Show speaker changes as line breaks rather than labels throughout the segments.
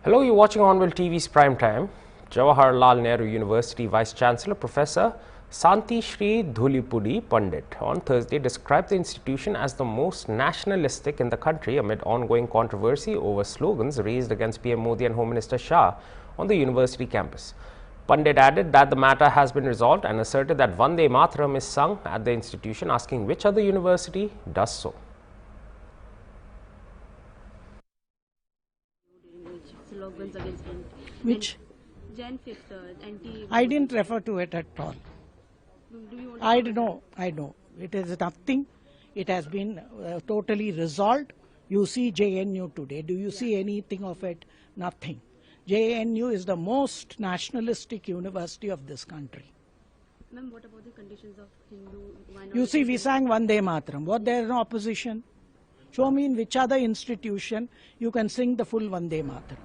Hello, you're watching Hornbill TV's Prime Time. Jawaharlal Nehru University Vice Chancellor Professor Santi Shri Dhulipudi Pandit on Thursday described the institution as the most nationalistic in the country amid ongoing controversy over slogans raised against PM Modi and Home Minister Shah on the university campus. Pandit added that the matter has been resolved and asserted that Vande Mataram is sung at the institution, asking which other university does so.
Slogans against
Which?
Jan 5th, anti.
I didn't refer to it at all.
Do you want
I know. It is nothing. It has been totally resolved. You see JNU today. Do you see anything of it? Nothing. JNU is the most nationalistic university of this country.
Ma'am, what about the conditions of Hindu minorities?
You see, we sang Vande Mataram. Was there an opposition? Show me in which other institution you can sing the full Vande Mataram.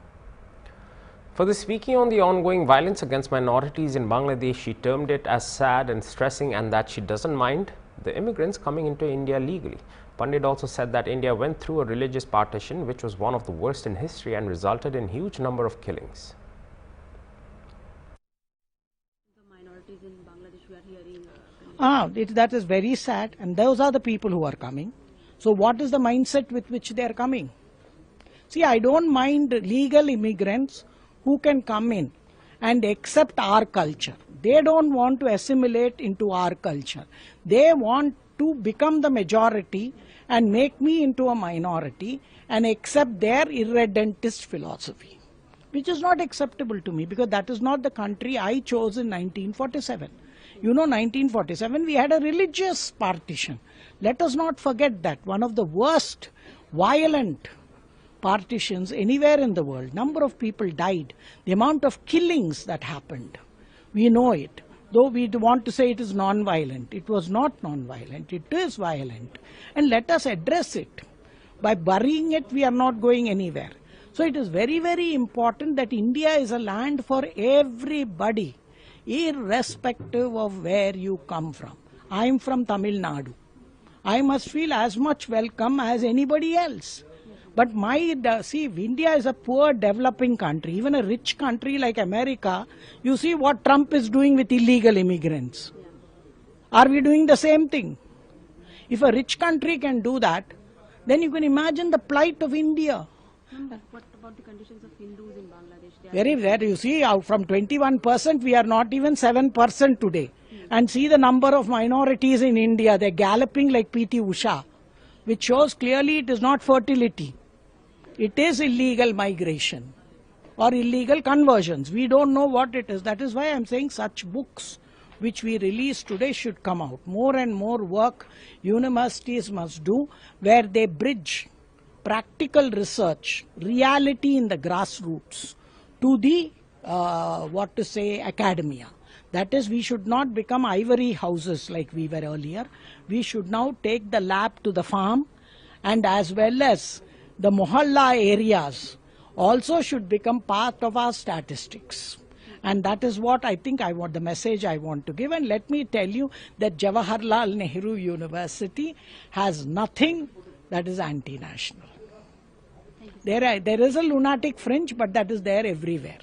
Further speaking on the ongoing violence against minorities in Bangladesh, she termed it as sad and stressing and that she doesn't mind the immigrants coming into India legally. Pandit also said that India went through a religious partition which was one of the worst in history and resulted in huge number of killings.
The minorities in Bangladesh, we are hearing.
That is very sad, and those are the people who are coming. So what is the mindset with which they are coming? See, I don't mind legal immigrants who can come in and accept our culture. They don't want to assimilate into our culture. They want to become the majority and make me into a minority and accept their irredentist philosophy, which is not acceptable to me because that is not the country I chose in 1947. You know, 1947 we had a religious partition. Let us not forget that. One of the worst violent partitions anywhere in the world. Number of people died. The amount of killings that happened, we know it. Though we want to say it is non-violent, it was not non-violent. It is violent. And let us address it. By burying it, we are not going anywhere. So it is very, very important that India is a land for everybody, irrespective of where you come from. I am from Tamil Nadu. I must feel as much welcome as anybody else. But see, India is a poor developing country. Even a rich country like America, you see what Trump is doing with illegal immigrants. Are we doing the same thing? If a rich country can do that, then you can imagine the plight of India.
What about the conditions of Hindus in Bangladesh?
Very. You see, out from 21%, we are not even 7% today. And see the number of minorities in India. They're galloping like P.T. Usha, which shows clearly it is not fertility. It is illegal migration or illegal conversions. We don't know what it is. That is why I'm saying such books which we release today should come out. More and more work universities must do where they bridge practical research, reality in the grassroots to the, academia. That is, we should not become ivory houses like we were earlier. We should now take the lab to the farm, and as well as the mohalla areas also should become part of our statistics. And that is what I think the message I want to give. And let me tell you that Jawaharlal Nehru University has nothing that is anti-national. There is a lunatic fringe, but that is there everywhere.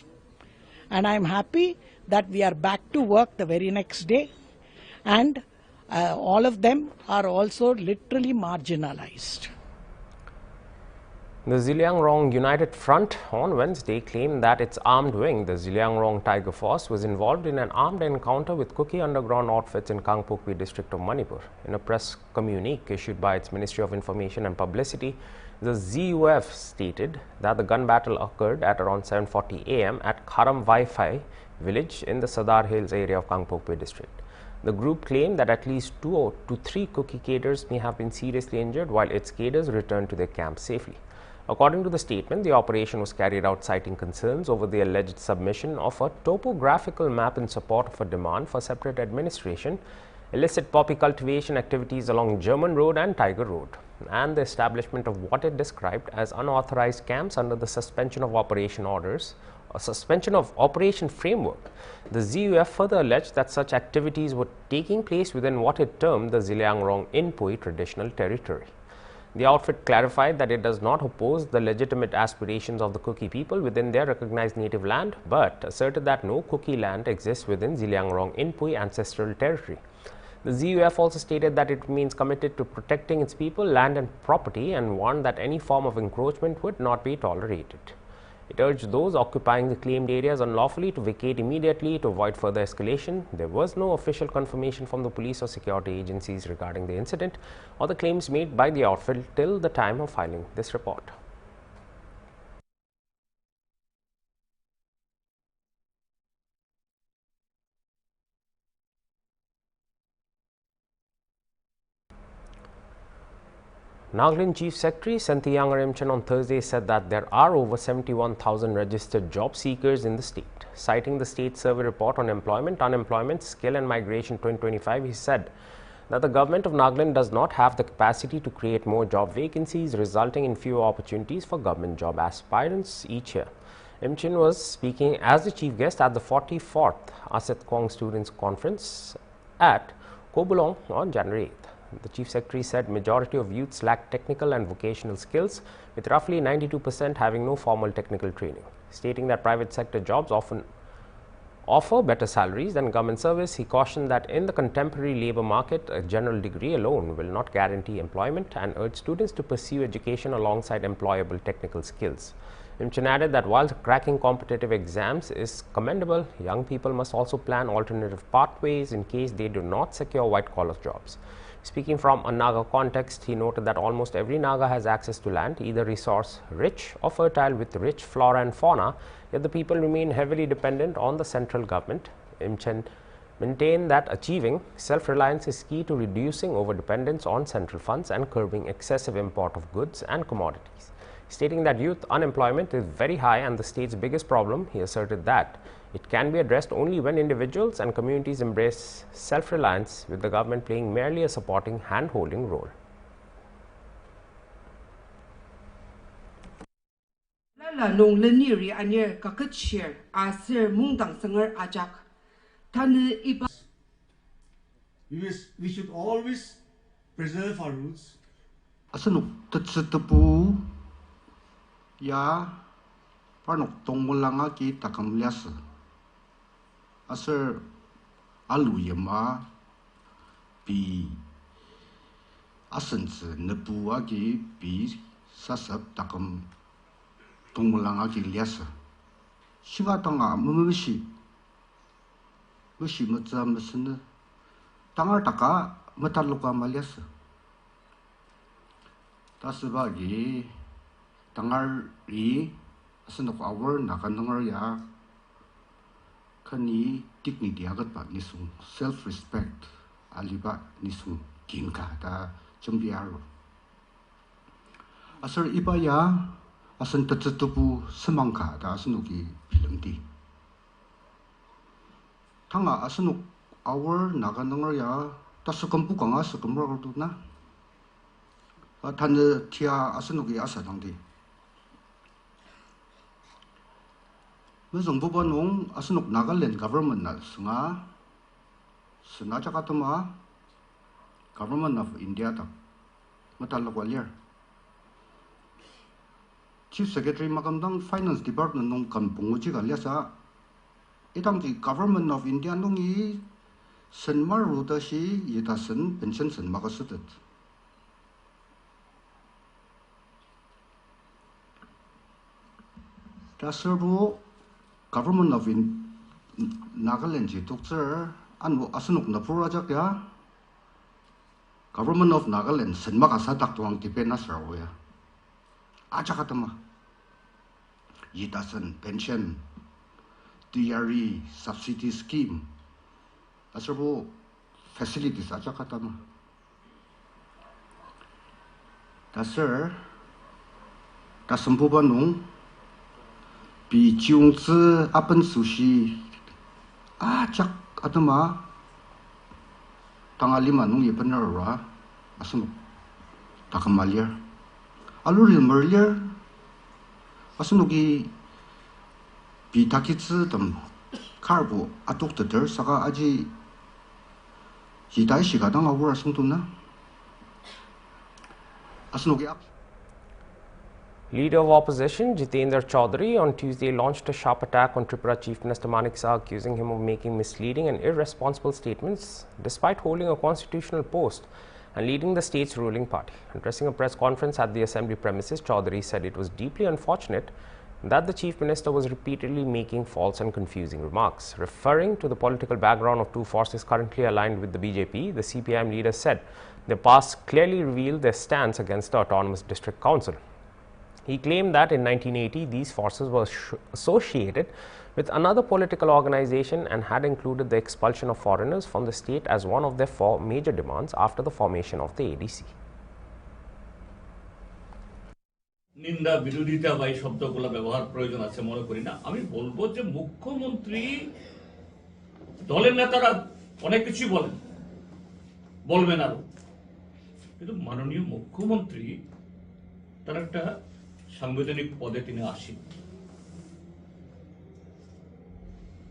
And I'm happy that we are back to work the very next day. And all of them are also literally marginalized.
The Ziliangrong United Front on Wednesday claimed that its armed wing, the Ziliangrong Tiger Force, was involved in an armed encounter with Kuki underground outfits in Kangpokpi district of Manipur. In a press communique issued by its Ministry of Information and Publicity, the ZUF stated that the gun battle occurred at around 7:40 am at Kharam Wi-Fi village in the Sadar Hills area of Kangpokpi district. The group claimed that at least 2 to 3 Kuki cadres may have been seriously injured while its cadres returned to their camp safely. According to the statement, the operation was carried out citing concerns over the alleged submission of a topographical map in support of a demand for separate administration, illicit poppy cultivation activities along German Road and Tiger Road, and the establishment of what it described as unauthorized camps under the suspension of operation orders, or suspension of operation framework. The ZUF further alleged that such activities were taking place within what it termed the Ziliangrong Inpui traditional territory. The outfit clarified that it does not oppose the legitimate aspirations of the Kuki people within their recognized native land, but asserted that no Kuki land exists within Ziliangrong Inpui ancestral territory. The ZUF also stated that it remains committed to protecting its people, land and property, and warned that any form of encroachment would not be tolerated. It urged those occupying the claimed areas unlawfully to vacate immediately to avoid further escalation. There was no official confirmation from the police or security agencies regarding the incident or the claims made by the outfit till the time of filing this report. Nagaland Chief Secretary Santhiyangar Imchen on Thursday said that there are over 71,000 registered job seekers in the state. Citing the state survey report on employment, unemployment, skill and migration 2025, he said that the government of Nagaland does not have the capacity to create more job vacancies, resulting in fewer opportunities for government job aspirants each year. Imchen was speaking as the chief guest at the 44th Aset Kwong Students Conference at Kobulong on January 8th. The Chief Secretary said majority of youths lack technical and vocational skills, with roughly 92% having no formal technical training. Stating that private sector jobs often offer better salaries than government service, he cautioned that in the contemporary labour market, a general degree alone will not guarantee employment and urged students to pursue education alongside employable technical skills. Imchen added that while cracking competitive exams is commendable, young people must also plan alternative pathways in case they do not secure white-collar jobs. Speaking from a Naga context, he noted that almost every Naga has access to land, either resource-rich or fertile with rich flora and fauna, yet the people remain heavily dependent on the central government. Imchen maintained that achieving self-reliance is key to reducing over-dependence on central funds and curbing excessive import of goods and commodities. Stating that youth unemployment is very high and the state's biggest problem, he asserted that it can be addressed only when individuals and communities embrace self-reliance, with the government playing merely a supporting hand-holding role.
We should always preserve our roots.
Ya parnok tongolanga ki takam liasa asar alu yama bi asense nepu agi bi sasap takam tongolanga ki liasa shiva tanga mumushi mushi matza mesene tangar taka mataluka maliasa tasbagi tangar ri asenok awar nakanangar ya kani dignity agat pa nisung self respect aliba nisung kinka ta chumbiaro asar iba ya asan tatatupu semangka ta asenoki bilangti tanga asenok awar nakanangar ya tasukam pukanga sukamra na tanda tia asenoki asadangdi Mesong bubanong asenok Nagaland government na senga cakatama government of India tak matalakwalyer Chief Secretary makamdang Finance Department nong kampunguchi kalyasa itang di government of India nong I senmar ruta si yitasen pension sen makasutet Tasarbo Government of Nagaland ji doctor anu asenok na project ya Government of Nagaland senma kasa taktuang tipe nasraw ya aja katama yitasen pension DRE subsidy scheme asarbo facilities aja katama tasar tasempuba nung bi jiungzi apen sushi ajak atama tangalima nung yepenara asem takamalia aluri merlier asenogi bi takitzi tam karbo atok der saka aji jidai shiga dang awur asungtuna asnogi up.
Leader of Opposition Jitendra Chaudhary on Tuesday launched a sharp attack on Tripura Chief Minister Manik Shah, accusing him of making misleading and irresponsible statements despite holding a constitutional post and leading the state's ruling party. Addressing a press conference at the assembly premises, Chaudhary said it was deeply unfortunate that the Chief Minister was repeatedly making false and confusing remarks. Referring to the political background of two forces currently aligned with the BJP, the CPIM leader said their past clearly revealed their stance against the Autonomous District Council. He claimed that in 1980, these forces were associated with another political organization and had included the expulsion of foreigners from the state as one of their four major demands after the formation of the ADC.
নিন্দা বিরোধিতা বা এই শব্দগুলো ব্যবহার প্রয়োজন আছে মনে করি না। আমি বলবো যে মুখ্যমন্ত্রী দলের নেতারা অনেক কিছু বলবেন আরো, কিন্তু মাননীয় মুখ্যমন্ত্রী তার একটা সাংবিধানিক পদে তিনি আসেন,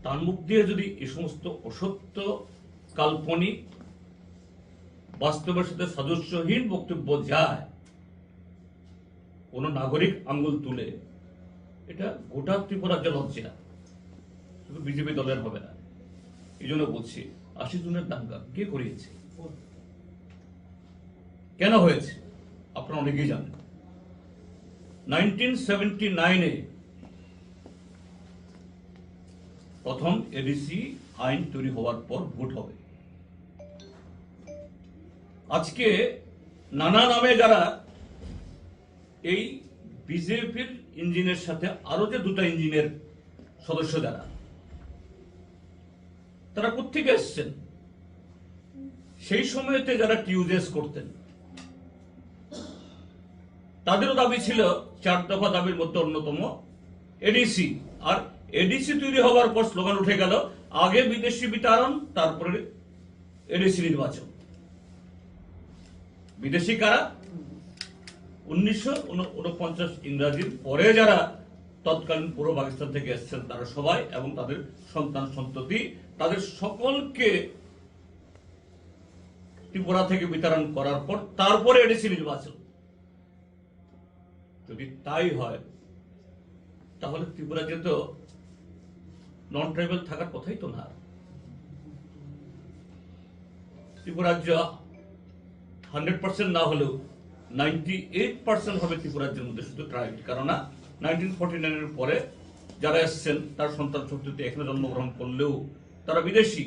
তার মুখ দিয়ে যদি এই সমস্ত অসত্য, কাল্পনিক, বাস্তবের সাথে সাদৃশ্যহীন বক্তব্য যায়, কোন নাগরিক আঙ্গুল তুলে, এটা গোটা ত্রিপুরার যে লজ্জা, শুধু বিজেপি দলের হবে না। এই জন্য বলছি ৮০ জনের দাঙ্গা কে করিয়েছে, কেন হয়েছে আপনারা অনেকেই জানেন। 1979-এ প্রথম এডিসি আইন তৈরি হওয়ার পর ভোট হবে। আজকে নানা নামে যারা এই বিজেপির ইঞ্জিনের সাথে আরো যে দুটো ইঞ্জিনের সদস্য যারা, তারা কোত্থেকে এসছেন? সেই সময়তে যারা টিউজেস করতেন তাদেরও দাবি ছিল 4 দফা দাবির মধ্যে অন্যতম এডিসি। আর এডিসি তৈরি হওয়ার পর স্লোগান উঠে গেল আগে বিদেশি বিতাড়ন, তারপরে এডিসি নির্বাচন। বিদেশি কারা? 1949 ইংরাজির পরে যারা তৎকালীন পূর্ব পাকিস্তান থেকে এসেছেন তারা সবাই এবং তাদের সন্তান সন্ততি, তাদের সকলকে ত্রিপুরা থেকে বিতাড়ন করার পর তারপরে এডিসি নির্বাচন। যদি তাই হয় তাহলে ত্রিপুরাতে তো নন ট্রাইবাল থাকার কথাই তো না। ত্রিপুরা রাজ্য 100% না হলেও 98% হবে ত্রিপুরা রাজ্যের মধ্যে শুধু ট্রাইবাল। কেননা 1949-এর পরে যারা এসছেন তার সন্তান সন্ততি এখানে জন্মগ্রহণ করলেও তারা বিদেশি,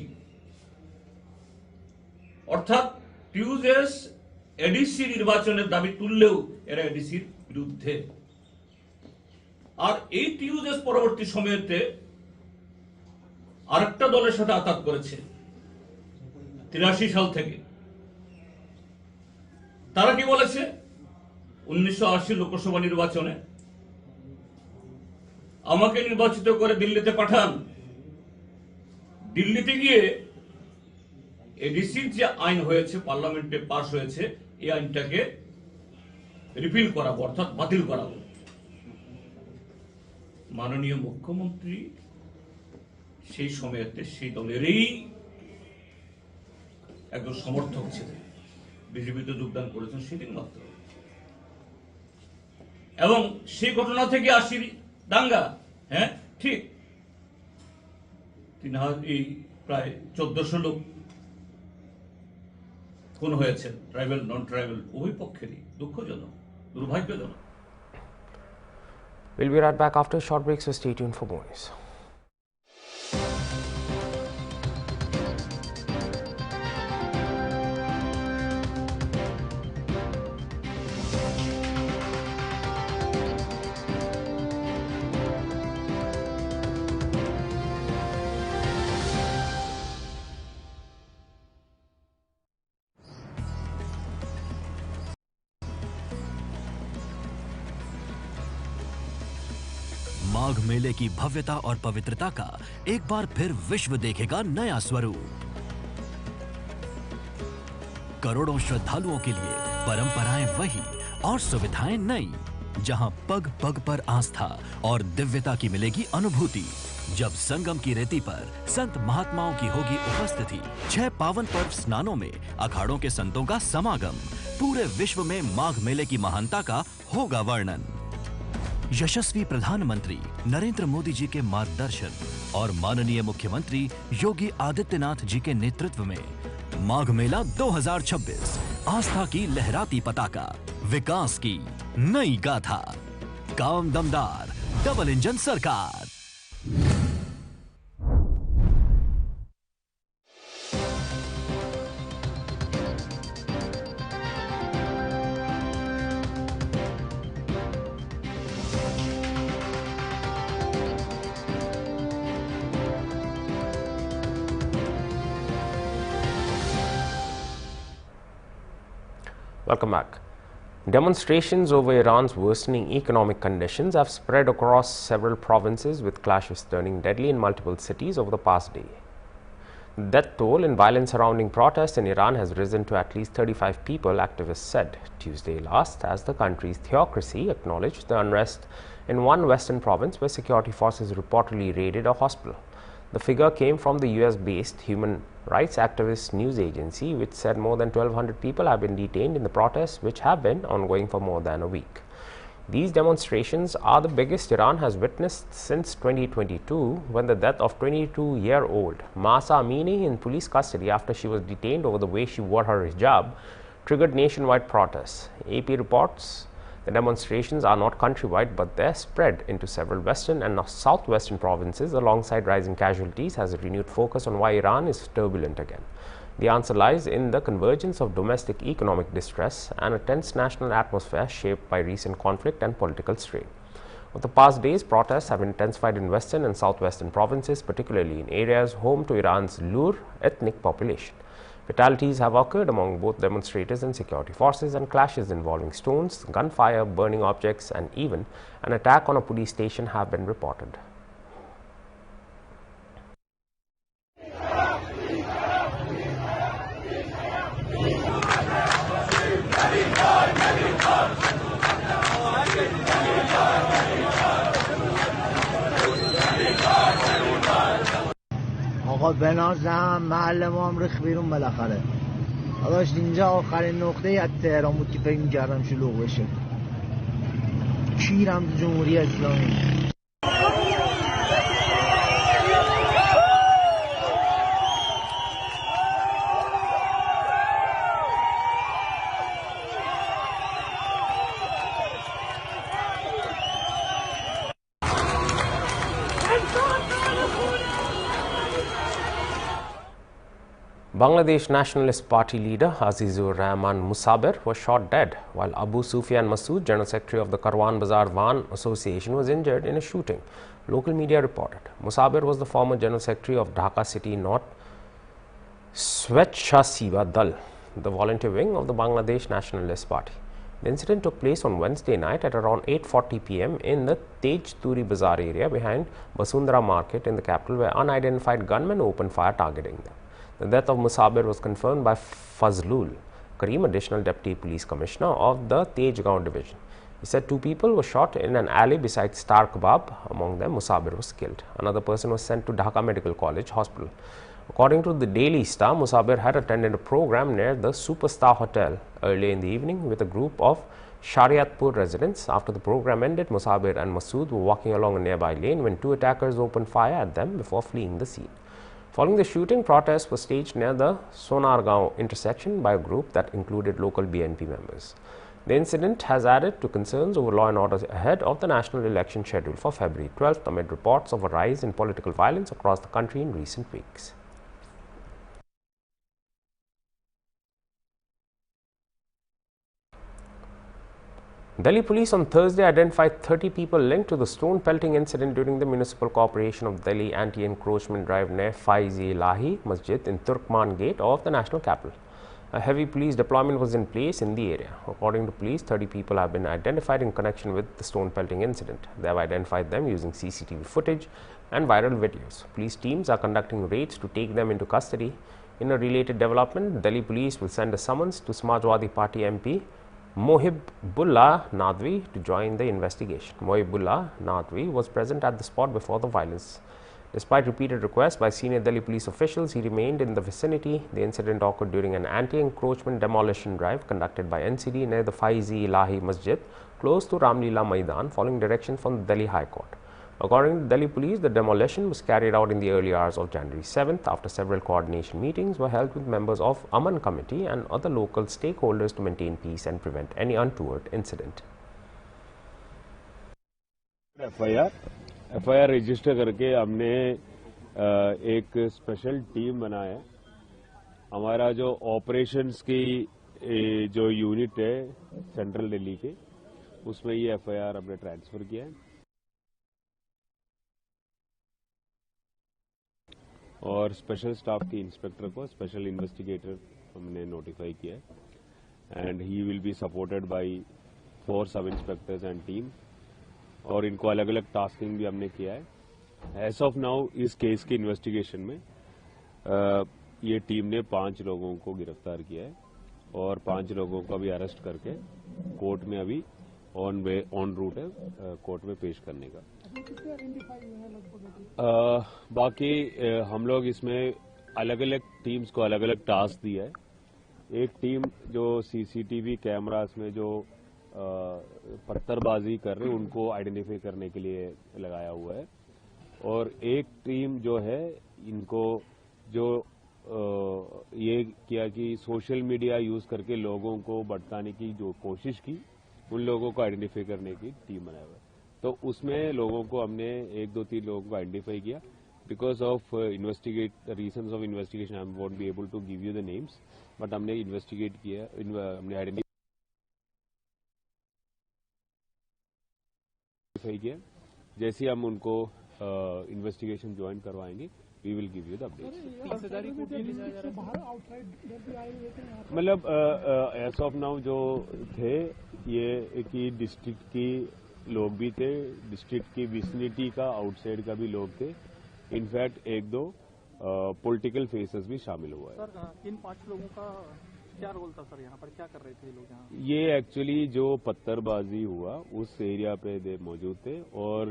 অর্থাৎ টিউজেস এডিসি নির্বাচনের দাবি তুললেও এরা এডিসির বিরুদ্ধে। আর এই টিউজেস পরবর্তী সময়তে আরেকটা দলের সাথে আঘাত করেছে 83 সাল থেকে। তারা কি বলেছে? 1980 লোকসভা নির্বাচনে আমাকে নির্বাচিত করে দিল্লিতে পাঠান, দিল্লিতে গিয়ে এডিসির যে আইন হয়েছে পার্লামেন্টে পাস হয়েছে এই আইনটাকে রিপিল করাবো, অর্থাৎ বাতিল করাবো। মাননীয় মুখ্যমন্ত্রী সেই সময়তে সেই দলেরই একজন সমর্থক ছিলেন, বিজেপিতে যোগদান করেছেন সেদিন মাত্র, এবং সেই ঘটনা থেকে 80 দাঙ্গা। হ্যাঁ ঠিক, প্রায় 1400 লোক খুন হয়েছেন, ট্রাইবাল নন ট্রাইবাল উভয় পক্ষেরই। দুঃখজনক, দুর্ভাগ্যজনক।
We'll be right back after a short break, so stay tuned for more news.
माघ मेले की भव्यता और पवित्रता का एक बार फिर विश्व देखेगा नया स्वरूप। करोड़ों श्रद्धालुओं के लिए परंपराएं वही और सुविधाएं नई। जहां पग पग पर आस्था और दिव्यता की मिलेगी अनुभूति। जब संगम की रेती पर संत महात्माओं की होगी उपस्थिति। 6 पावन पर्व स्नानों में अखाड़ों के संतों का समागम। पूरे विश्व में माघ मेले की महानता का होगा वर्णन। यशस्वी प्रधानमंत्री नरेंद्र मोदी जी के मार्गदर्शन और माननीय मुख्यमंत्री योगी आदित्यनाथ जी के नेतृत्व में माघ मेला 2026 आस्था की लहराती पताका, विकास की नई गाथा, काम दमदार, डबल इंजन सरकार।
Welcome back. Demonstrations over Iran's worsening economic conditions have spread across several provinces, with clashes turning deadly in multiple cities over the past day. The death toll in violence surrounding protests in Iran has risen to at least 35 people, activists said Tuesday last, as the country's theocracy acknowledged the unrest in one western province where security forces reportedly raided a hospital. The figure came from the US-based human rights activist news agency, which said more than 1,200 people have been detained in the protests, which have been ongoing for more than a week. These demonstrations are the biggest Iran has witnessed since 2022, when the death of 22-year-old Mahsa Amini in police custody after she was detained over the way she wore her hijab triggered nationwide protests. AP reports the demonstrations are not countrywide, but they're spread into several western and southwestern provinces. Alongside rising casualties has a renewed focus on why Iran is turbulent again. The answer lies in the convergence of domestic economic distress and a tense national atmosphere shaped by recent conflict and political strain. Over the past days, protests have intensified in western and southwestern provinces, particularly in areas home to Iran's Lur ethnic population. Fatalities have occurred among both demonstrators and security forces, and clashes involving stones, gunfire, burning objects, and even an attack on a police station have been reported.
آقا بنازم محل ما هم ریخ بیرون بالاخره. داداش اینجا آخرین نقطه از تهران بود که فکر می‌کردم شلوغ بشه. کیرم تو جمهوری اسلامی.
Bangladesh Nationalist Party leader Azizur Rahman Musabir was shot dead, while Abu Sufyan Masood, General Secretary of the Karwan Bazar Van Association, was injured in a shooting, local media reported. Musabir was the former General Secretary of Dhaka City North Swechhasiva Dal, the volunteer wing of the Bangladesh Nationalist Party. The incident took place on Wednesday night at around 8:40 p.m. in the Tej Turi Bazar area behind Basundara Market in the capital, where unidentified gunmen opened fire targeting them. The death of Musabir was confirmed by Fazlul Karim, Additional Deputy Police Commissioner of the Tejgaon Division. He said 2 people were shot in an alley beside Star Kebab. Among them, Musabir was killed. Another person was sent to Dhaka Medical College Hospital. According to the Daily Star, Musabir had attended a program near the Superstar Hotel early in the evening with a group of Shariatpur residents. After the program ended, Musabir and Masood were walking along a nearby lane when 2 attackers opened fire at them before fleeing the scene. Following the shooting, protests were staged near the Sonargaon intersection by a group that included local BNP members. The incident has added to concerns over law and order ahead of the national election scheduled for February 12th, amid reports of a rise in political violence across the country in recent weeks. Delhi police on Thursday identified 30 people linked to the stone-pelting incident during the Municipal Corporation of Delhi anti-encroachment drive near Faiz-e-Ilahi Masjid in Turkman Gate of the national capital. A heavy police deployment was in place in the area. According to police, 30 people have been identified in connection with the stone-pelting incident. They have identified them using CCTV footage and viral videos. Police teams are conducting raids to take them into custody. In a related development, Delhi police will send a summons to Samajwadi Party MP Mohibullah Nadwi to join the investigation. Mohibullah Nadwi was present at the spot before the violence. Despite repeated requests by senior Delhi police officials, he remained in the vicinity. The incident occurred during an anti-encroachment demolition drive conducted by NCD near the Faizi Ilahi Masjid, close to Ramlila Maidan, following direction from the Delhi High Court. According to Delhi police, the demolition was carried out in the early hours of January 7th after several coordination meetings were held with members of Aman Committee and other local stakeholders to maintain peace and prevent any untoward incident.
FIR register करके हमने एक special team बनाया है। हमारा जो operations की जो unit है सेंट्रल दिल्ली के, उसमें ये FIR हमने ट्रांसफर किया है और स्पेशल स्टाफ के इंस्पेक्टर को स्पेशल इन्वेस्टिगेटर हमने नोटिफाई किया है and he will be supported by 4 सब इंस्पेक्टर्स एंड टीम और इनको अलग अलग टास्किंग भी हमने किया है। एज ऑफ नाउ इस केस की इन्वेस्टिगेशन में ये टीम ने 5 लोगों को गिरफ्तार किया है और 5 लोगों को अभी अरेस्ट करके कोर्ट में अभी ऑन रूट है कोर्ट में पेश करने का। बाकी हम लोग इसमें अलग अलग टीम्स को अलग अलग टास्क दिया है। एक टीम जो CCTV कैमरास में जो पत्थरबाजी कर रहे उनको आइडेंटिफाई करने के लिए लगाया हुआ है और एक टीम जो है इनको जो ये किया कि सोशल मीडिया यूज करके लोगों को भटकाने की जो कोशिश की उन लोगों को आइडेंटिफाई करने की टीम बनाया हुआ है। तो उसमें लोगों को हमने 1-2-3 लोगों को आइडेंटिफाई किया। Because of reasons of investigation I won't be able to give you the names, but हमने इन्वेस्टिगेट किया, हमने आइडेंटिफाई किया। जैसे हम उनको इन्वेस्टिगेशन ज्वाइन करवाएंगे we will give you the updates. मतलब एज ऑफ नाउ जो थे ये कि डिस्ट्रिक्ट की लोग भी थे, डिस्ट्रिक्ट की विसिनिटी का आउटसाइड का भी लोग थे, इनफैक्ट 1-2 पॉलिटिकल फेसेस भी शामिल हुआ है।
सर इन 5 लोगों का क्या रोल था सर, यहाँ पर क्या कर रहे थे लोग यहाँ?
ये एक्चुअली जो पत्थरबाजी हुआ उस एरिया पे मौजूद थे और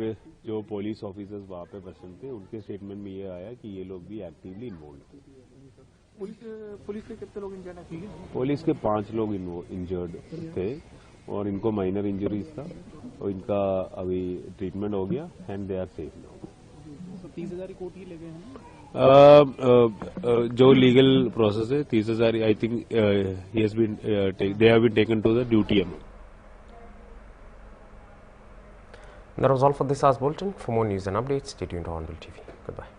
जो पुलिस ऑफिसर्स वहाँ पे प्रेजेंट थे उनके स्टेटमेंट में ये आया कि ये लोग भी एक्टिवली इन्वॉल्व थे।
पुलिस के कितने लोग इंजर्ड हैं?
पुलिस के 5 लोग इंजर्ड थे और इनको माइनर इंजरीज था और इनका अभी ट्रीटमेंट हो गया and they are safe now.
30,000 court ही ले गए हैं
जो लीगल प्रोसेस है 30,000 I think they have been taken to the duty amount.
That was all for this hour's bulletin. For more news and updates, stay tuned to Hornbill TV. Goodbye.